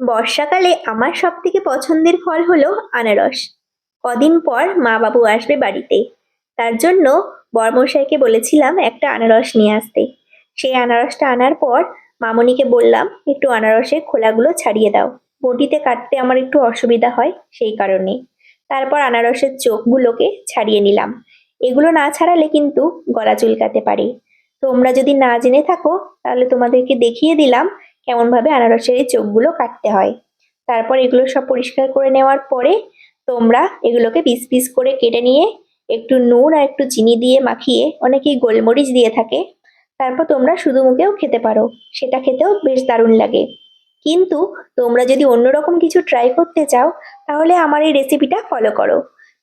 বর্ষাকালে আমার সবথেকে পছন্দের ফল হলো আনারস। কদিন পর মা বাবু আসবে বাড়িতে, তার জন্য বরমশাইকে বলেছিলাম একটা আনারস নিয়ে আসতে। সেই আনারসটা আনার পর মামনিকে বললাম একটু আনারসের খোলাগুলো ছাড়িয়ে দাও, বটিতে কাটতে আমার একটু অসুবিধা হয় সেই কারণে। তারপর আনারসের চোখগুলোকে ছাড়িয়ে নিলাম। এগুলো না ছাড়ালে কিন্তু গলা চুলকাতে পারে। তোমরা যদি না জেনে থাকো তাহলে তোমাদেরকে দেখিয়ে দিলাম কেমন ভাবে আনারসের এই চোখগুলো কাটতে হয়। তারপর এগুলো সব পরিষ্কার করে নেওয়ার পরে তোমরা এগুলোকে পিস পিস করে কেটে নিয়ে একটু নুন আর একটু চিনি দিয়ে মাখিয়ে, অনেকেই গোলমরিচ দিয়ে থাকে, তারপর তোমরা শুধু মুখেও খেতে পারো। সেটা খেতেও বেশ দারুণ লাগে। কিন্তু তোমরা যদি অন্যরকম কিছু ট্রাই করতে চাও তাহলে আমার এই রেসিপিটা ফলো করো।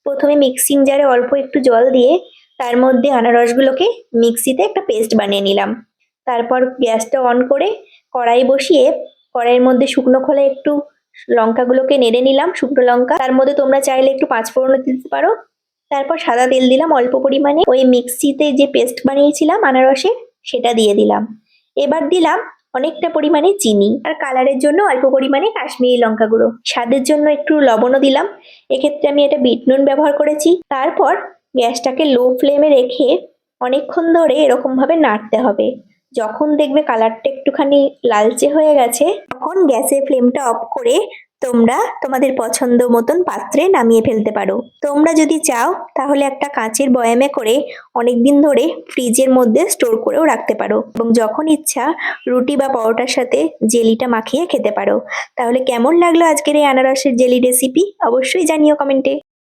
প্রথমে মিক্সিং জারে অল্প একটু জল দিয়ে তার মধ্যে আনারসগুলোকে মিক্সিতে একটা পেস্ট বানিয়ে নিলাম। তারপর গ্যাসটা অন করে কড়াই বসিয়ে কড়াইয়ের মধ্যে শুকনো খোলা একটু লঙ্কাগুলোকে নেড়ে নিলাম, শুকনো লঙ্কা। তার মধ্যে তোমরা চাইলে একটু পাঁচফোড়ন দিতে পারো। তারপর সাদা তেল দিলাম অল্প পরিমাণে, ওই মিক্সিতে যে পেস্ট বানিয়েছিলাম আনারসের সেটা দিয়ে দিলাম। এবার দিলাম অনেকটা পরিমাণে চিনি, আর কালারের জন্য অল্প পরিমাণে কাশ্মীরি লঙ্কা গুঁড়ো, স্বাদের জন্য একটু লবণও দিলাম। এক্ষেত্রে আমি এটা বিট নুন ব্যবহার করেছি। তারপর গ্যাসটাকে লো ফ্লেমে রেখে অনেকক্ষণ ধরে এরকম ভাবে নাড়তে হবে। যখন দেখবে কালারটা একটুখানি লালচে হয়ে গেছে তখন গ্যাসের ফ্লেমটা অফ করে তোমরা তোমাদের পছন্দ মতন পাত্রে নামিয়ে ফেলতে পারো। তোমরা যদি চাও তাহলে একটা কাঁচের বয়ামে করে অনেকদিন ধরে ফ্রিজের মধ্যে স্টোর করেও রাখতে পারো, এবং যখন ইচ্ছা রুটি বা পরোটার সাথে জেলিটা মাখিয়ে খেতে পারো। তাহলে কেমন লাগলো আজকের এই আনারসের জেলি রেসিপি অবশ্যই জানিও কমেন্টে।